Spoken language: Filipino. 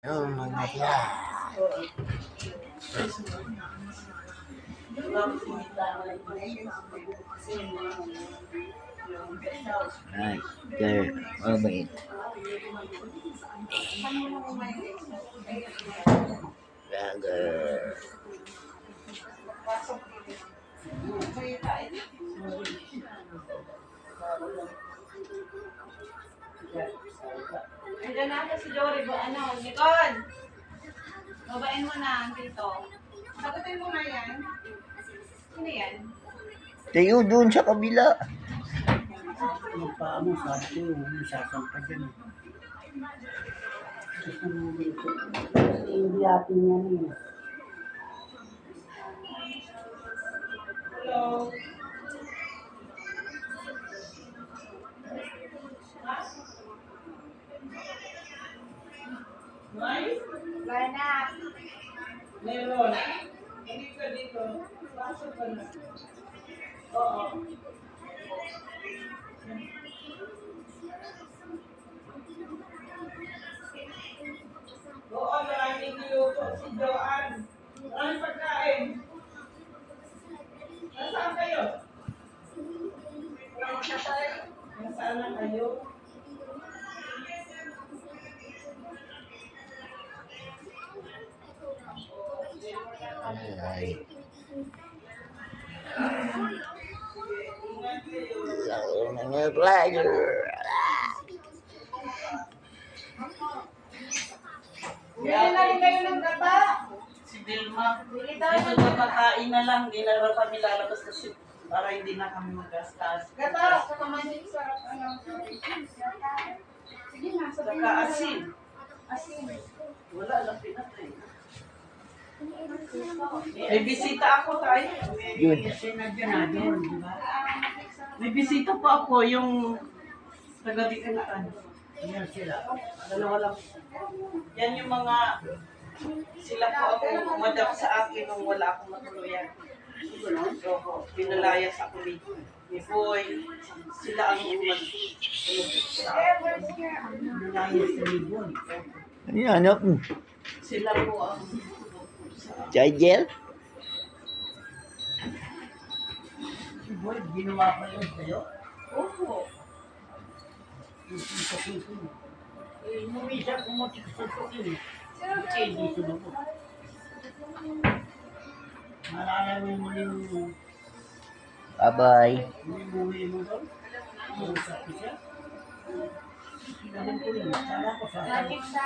Oh, mga yan. Right there. Oh, wait. Lager. Nandiyan na ata si Jory. Nicole! Babain mo na, dito. Sagutin mo na yan. Sino yan? Tayo doon sa kabila. Magpaano, sabi ko, sasampa dyan. Hindi atin yan eh. Hello? Nice? Lana. Meron. Hindi ka dito. Pasok ka na. Oo. Oo, maraming niluto si Joanne. Maraming pagkain. Nasaan kayo? Nasaan na kayo? Ay. Lager. Bili na rin kayo ng gata. Si Dilma, magpapakain na lang, hindi na lang kami lalabas kasi para hindi na kami magastas. Gata, sa kamanin sarap Sige na, sabihin Saka asin. Asin. Wala lang pinatay. May bisita ako tayo. Yun. Sinadya natin, di ba? May bisita pa ako, yung taga-Bicanaan. Yan sila. Dalawa lang. Yan yung mga, sila po ako umadap sa akin nung wala akong matuluyan. So, pinalayas ako ni Boy. Sila ang sa akin. Nalayas sa libon. Ano yan, anak mo? Sila po ang Jagel? Si Boy, ginawa pa yun sa'yo? opo. Yung susukin. Eh, mumisa kumutik sa susukin. Eh, di sumabot. Malala mo yung muling Bye-bye. muling mo doon? Usap ko siya. Sinabi ko yun. Sana ko sa Lagi sa